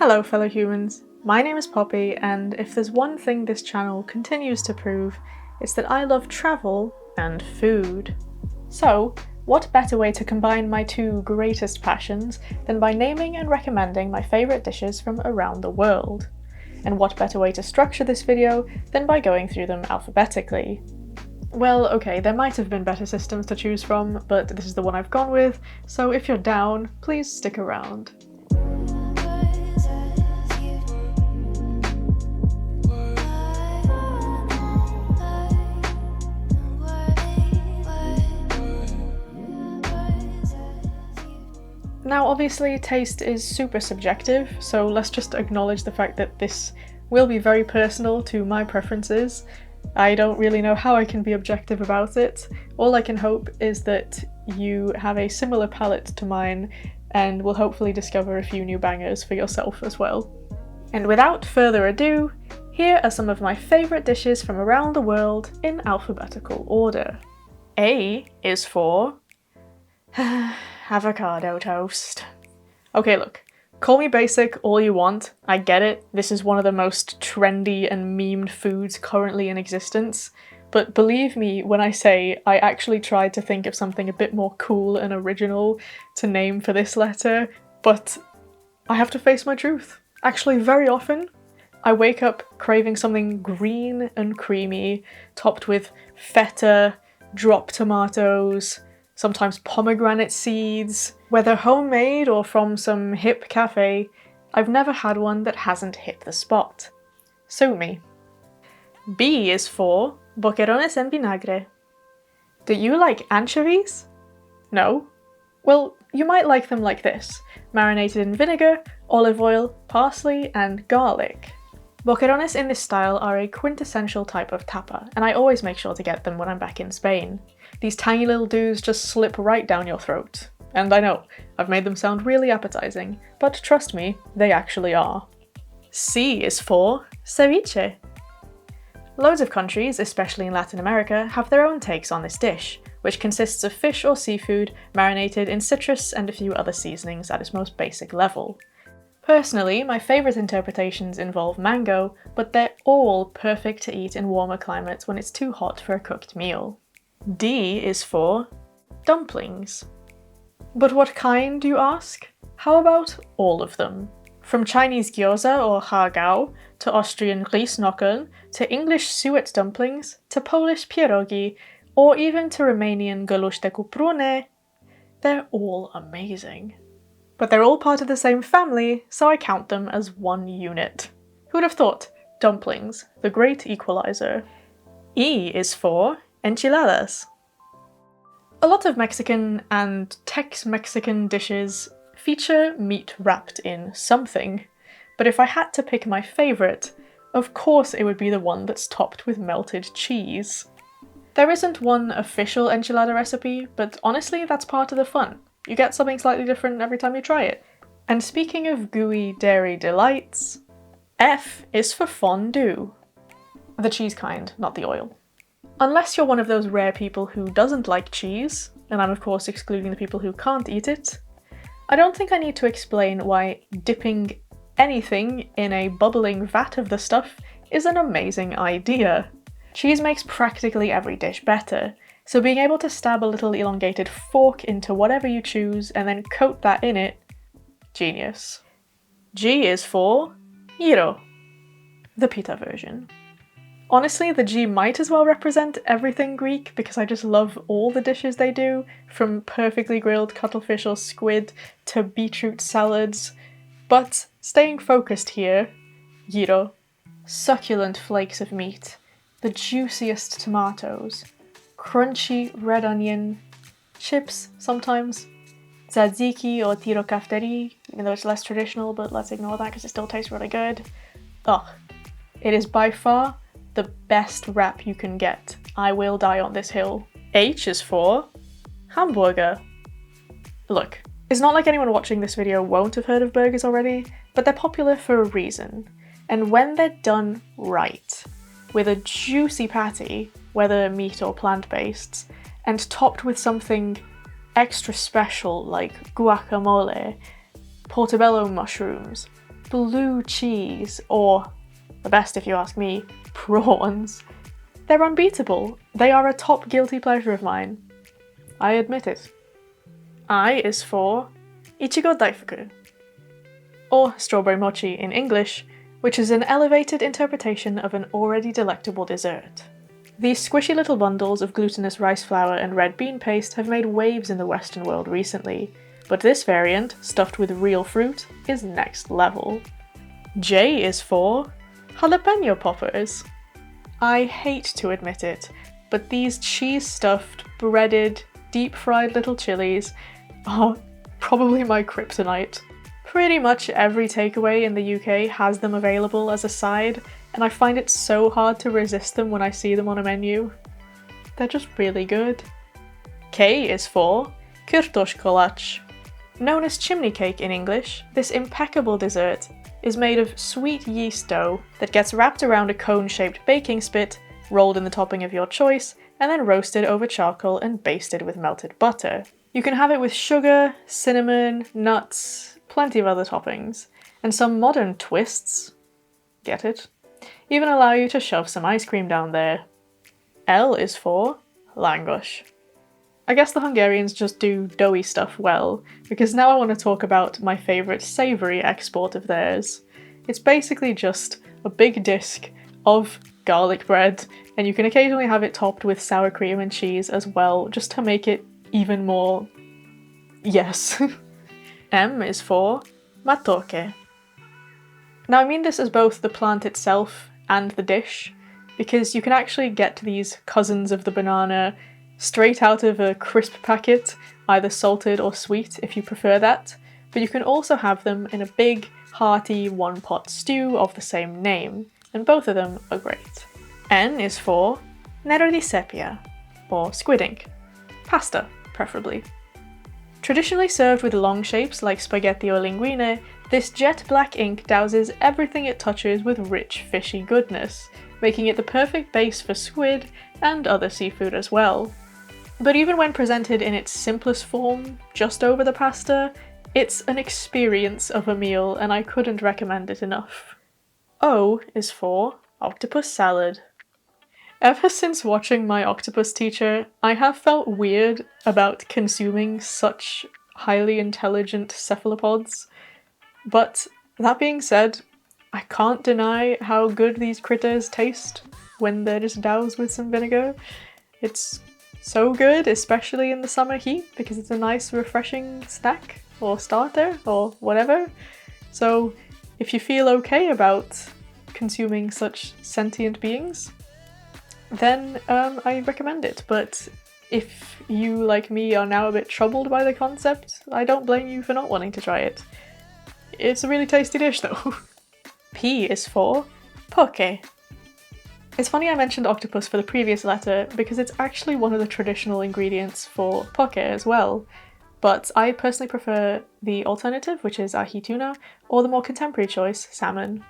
Hello fellow humans, my name is Poppy, and if there's one thing this channel continues to prove, it's that I love travel and food. So, what better way to combine my two greatest passions than by naming and recommending my favourite dishes from around the world? And what better way to structure this video than by going through them alphabetically? Well, okay, there might have been better systems to choose from, but this is the one I've gone with, so if you're down, please stick around. Now obviously taste is super subjective, so let's just acknowledge the fact that this will be very personal to my preferences. I don't really know how I can be objective about it. All I can hope is that you have a similar palate to mine and will hopefully discover a few new bangers for yourself as well. And without further ado, here are some of my favourite dishes from around the world in alphabetical order. A is for Avocado Toast. Okay, look, call me basic all you want, I get it, this is one of the most trendy and memed foods currently in existence, but believe me when I say I actually tried to think of something a bit more cool and original to name for this letter, but I have to face my truth. Actually, very often, I wake up craving something green and creamy, topped with feta, drop tomatoes, sometimes pomegranate seeds. Whether homemade or from some hip cafe, I've never had one that hasn't hit the spot. Sue me. B is for Boquerones en Vinagre. Do you like anchovies? No? Well, you might like them like this, marinated in vinegar, olive oil, parsley, and garlic. Boquerones in this style are a quintessential type of tapa, and I always make sure to get them when I'm back in Spain. These tiny little dudes just slip right down your throat. And I know, I've made them sound really appetizing, but trust me, they actually are. C is for Ceviche. Loads of countries, especially in Latin America, have their own takes on this dish, which consists of fish or seafood marinated in citrus and a few other seasonings at its most basic level. Personally, my favourite interpretations involve mango, but they're all perfect to eat in warmer climates when it's too hot for a cooked meal. D is for dumplings. But what kind, you ask? How about all of them? From Chinese gyoza or hagao, to Austrian Grießnockeln, to English suet dumplings, to Polish pierogi, or even to Romanian găluși cu prune, they're all amazing. But they're all part of the same family, so I count them as one unit. Who'd have thought? Dumplings, the great equalizer. E is for Enchiladas. A lot of Mexican and Tex-Mexican dishes feature meat wrapped in something, but if I had to pick my favourite, of course it would be the one that's topped with melted cheese. There isn't one official enchilada recipe, but honestly that's part of the fun. You get something slightly different every time you try it. And speaking of gooey dairy delights, F is for fondue. The cheese kind, not the oil. Unless you're one of those rare people who doesn't like cheese, and I'm of course excluding the people who can't eat it, I don't think I need to explain why dipping anything in a bubbling vat of the stuff is an amazing idea. Cheese makes practically every dish better, so being able to stab a little elongated fork into whatever you choose and then coat that in it, genius. G is for gyro, the pita version. Honestly, the G might as well represent everything Greek because I just love all the dishes they do, from perfectly grilled cuttlefish or squid to beetroot salads. But staying focused here, gyro. Succulent flakes of meat, the juiciest tomatoes, crunchy red onion, chips sometimes, tzatziki or tiro kafteri, even though it's less traditional, but let's ignore that because it still tastes really good. Ugh. It is by far the best wrap you can get. I will die on this hill. H is for Hamburger. Look, it's not like anyone watching this video won't have heard of burgers already, but they're popular for a reason. And when they're done right, with a juicy patty, whether meat or plant-based, and topped with something extra special like guacamole, portobello mushrooms, blue cheese, or, the best if you ask me, prawns. They're unbeatable. They are a top guilty pleasure of mine. I admit it. I is for Ichigo Daifuku, or strawberry mochi in English, which is an elevated interpretation of an already delectable dessert. These squishy little bundles of glutinous rice flour and red bean paste have made waves in the Western world recently, but this variant, stuffed with real fruit, is next level. J is for Jalapeño Poppers. I hate to admit it, but these cheese-stuffed, breaded, deep-fried little chilies are probably my kryptonite. Pretty much every takeaway in the UK has them available as a side, and I find it so hard to resist them when I see them on a menu. They're just really good. K is for Kürtőskalács. Known as chimney cake in English, this impeccable dessert is made of sweet yeast dough that gets wrapped around a cone-shaped baking spit, rolled in the topping of your choice, and then roasted over charcoal and basted with melted butter. You can have it with sugar, cinnamon, nuts, plenty of other toppings, and some modern twists, get it, even allow you to shove some ice cream down there. L is for Lángos. I guess the Hungarians just do doughy stuff well, because now I want to talk about my favourite savoury export of theirs. It's basically just a big disc of garlic bread, and you can occasionally have it topped with sour cream and cheese as well, just to make it even more... yes. M is for Matoke. Now I mean this as both the plant itself and the dish, because you can actually get these cousins of the banana straight out of a crisp packet, either salted or sweet if you prefer that, but you can also have them in a big, hearty one-pot stew of the same name, and both of them are great. N is for Nero di Seppia, or squid ink. Pasta, preferably. Traditionally served with long shapes like spaghetti or linguine, this jet black ink douses everything it touches with rich, fishy goodness, making it the perfect base for squid and other seafood as well. But even when presented in its simplest form, just over the pasta, it's an experience of a meal and I couldn't recommend it enough. O is for Octopus Salad. Ever since watching My Octopus Teacher, I have felt weird about consuming such highly intelligent cephalopods. But that being said, I can't deny how good these critters taste when they're just doused with some vinegar. It's so good, especially in the summer heat, because it's a nice refreshing snack or starter or whatever. So if you feel okay about consuming such sentient beings, then I recommend it. But if you, like me, are now a bit troubled by the concept, I don't blame you for not wanting to try it. It's a really tasty dish though. P is for poke. It's funny I mentioned octopus for the previous letter because it's actually one of the traditional ingredients for poke as well, but I personally prefer the alternative, which is ahi tuna, or the more contemporary choice, salmon.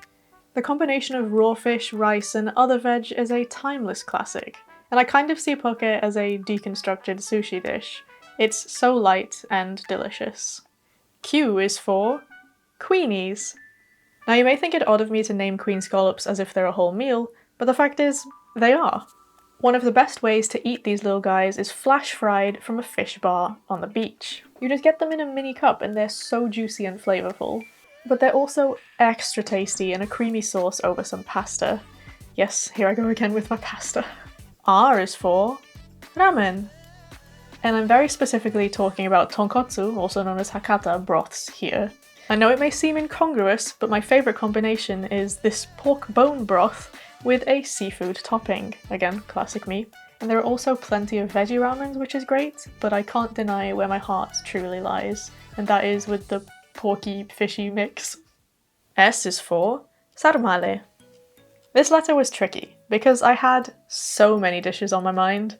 The combination of raw fish, rice, and other veg is a timeless classic, and I kind of see poke as a deconstructed sushi dish. It's so light and delicious. Q is for Queenies. Now you may think it odd of me to name queen scallops as if they're a whole meal, but the fact is, they are. One of the best ways to eat these little guys is flash fried from a fish bar on the beach. You just get them in a mini cup and they're so juicy and flavourful. But they're also extra tasty in a creamy sauce over some pasta. Yes, here I go again with my pasta. R is for Ramen. And I'm very specifically talking about tonkotsu, also known as Hakata, broths here. I know it may seem incongruous, but my favourite combination is this pork bone broth with a seafood topping. Again, classic me. And there are also plenty of veggie ramens, which is great, but I can't deny where my heart truly lies, and that is with the porky, fishy mix. S is for Sarmale. This letter was tricky, because I had so many dishes on my mind,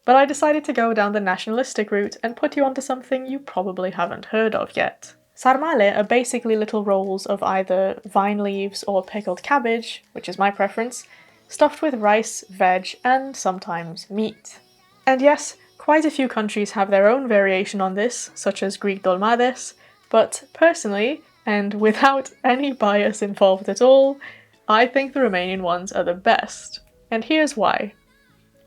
but I decided to go down the nationalistic route and put you onto something you probably haven't heard of yet. Sarmale are basically little rolls of either vine leaves or pickled cabbage, which is my preference, stuffed with rice, veg, and sometimes meat. And yes, quite a few countries have their own variation on this, such as Greek dolmades, but personally, and without any bias involved at all, I think the Romanian ones are the best. And here's why.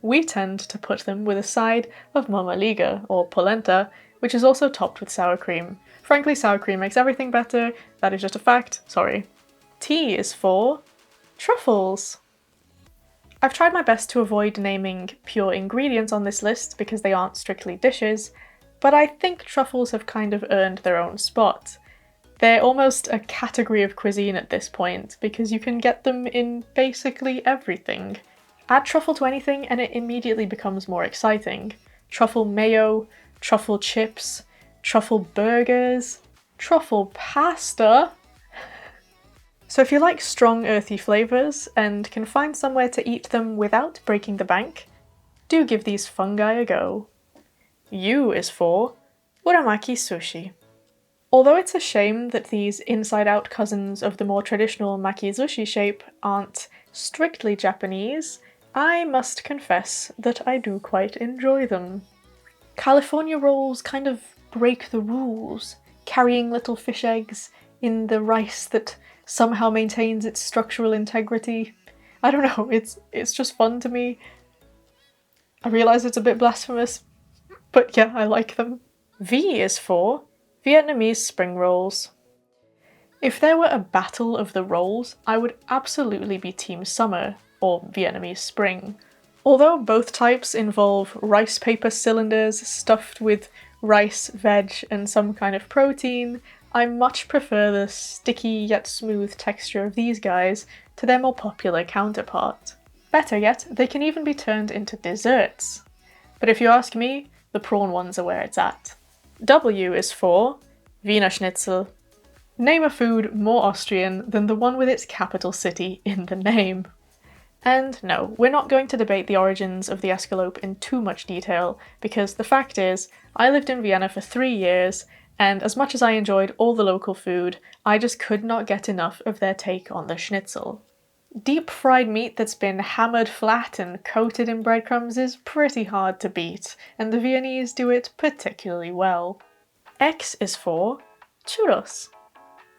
We tend to put them with a side of mămăligă, or polenta, which is also topped with sour cream. Frankly, sour cream makes everything better. That is just a fact. Sorry. T is for truffles. I've tried my best to avoid naming pure ingredients on this list because they aren't strictly dishes, but I think truffles have kind of earned their own spot. They're almost a category of cuisine at this point because you can get them in basically everything. Add truffle to anything and it immediately becomes more exciting. Truffle mayo, truffle chips, truffle burgers, truffle pasta. So if you like strong earthy flavours and can find somewhere to eat them without breaking the bank, do give these fungi a go. U is for Uramaki Sushi. Although it's a shame that these inside-out cousins of the more traditional maki-sushi shape aren't strictly Japanese, I must confess that I do quite enjoy them. California rolls kind of break the rules, carrying little fish eggs in the rice that somehow maintains its structural integrity. I don't know, it's just fun to me. I realise it's a bit blasphemous, but yeah, I like them. V is for Vietnamese spring rolls. If there were a battle of the rolls, I would absolutely be Team Summer, or Vietnamese Spring. Although both types involve rice paper cylinders stuffed with rice, veg, and some kind of protein, I much prefer the sticky yet smooth texture of these guys to their more popular counterpart. Better yet, they can even be turned into desserts. But if you ask me, the prawn ones are where it's at. W is for Wienerschnitzel. Name a food more Austrian than the one with its capital city in the name. And no, we're not going to debate the origins of the escalope in too much detail, because the fact is, I lived in Vienna for 3 years, and as much as I enjoyed all the local food, I just could not get enough of their take on the schnitzel. Deep fried meat that's been hammered flat and coated in breadcrumbs is pretty hard to beat, and the Viennese do it particularly well. X is for Xurros.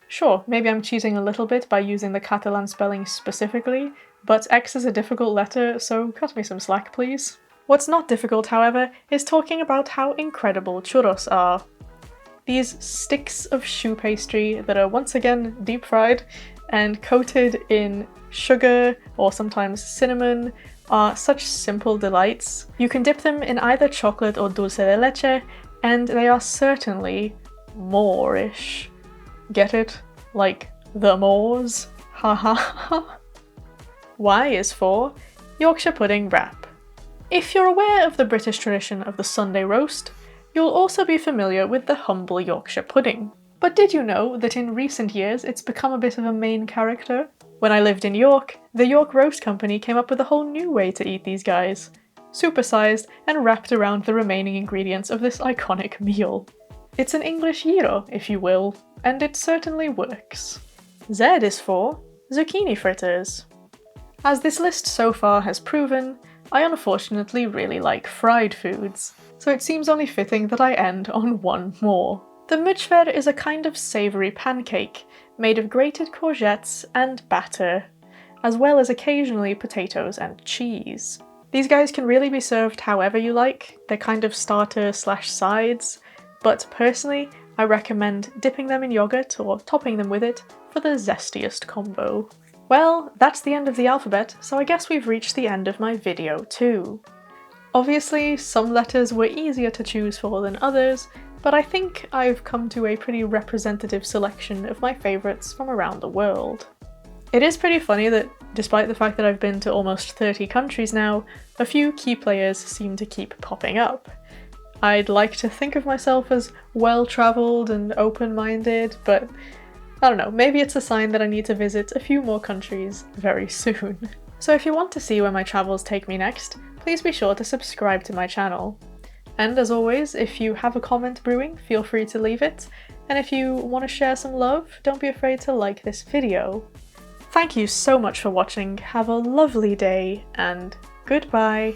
Sure, maybe I'm cheating a little bit by using the Catalan spelling specifically, but X is a difficult letter, so cut me some slack, please. What's not difficult, however, is talking about how incredible churros are. These sticks of choux pastry that are once again deep fried and coated in sugar or sometimes cinnamon are such simple delights. You can dip them in either chocolate or dulce de leche, and they are certainly Moorish. Get it? Like the Moors? Ha ha ha. Y is for Yorkshire pudding wrap. If you're aware of the British tradition of the Sunday roast, you'll also be familiar with the humble Yorkshire pudding. But did you know that in recent years it's become a bit of a main character? When I lived in York, the York Roast Company came up with a whole new way to eat these guys. Supersized and wrapped around the remaining ingredients of this iconic meal. It's an English gyro, if you will, and it certainly works. Z is for Zucchini Fritters. As this list so far has proven, I unfortunately really like fried foods, so it seems only fitting that I end on one more. The műcsver is a kind of savoury pancake, made of grated courgettes and batter, as well as occasionally potatoes and cheese. These guys can really be served however you like, they're kind of starter/sides, but personally I recommend dipping them in yogurt or topping them with it for the zestiest combo. Well, that's the end of the alphabet, so I guess we've reached the end of my video too. Obviously, some letters were easier to choose for than others, but I think I've come to a pretty representative selection of my favourites from around the world. It is pretty funny that, despite the fact that I've been to almost 30 countries now, a few key players seem to keep popping up. I'd like to think of myself as well-travelled and open-minded, but I don't know, maybe it's a sign that I need to visit a few more countries very soon. So if you want to see where my travels take me next, please be sure to subscribe to my channel. And as always, if you have a comment brewing, feel free to leave it, and if you want to share some love, don't be afraid to like this video. Thank you so much for watching, have a lovely day, and goodbye!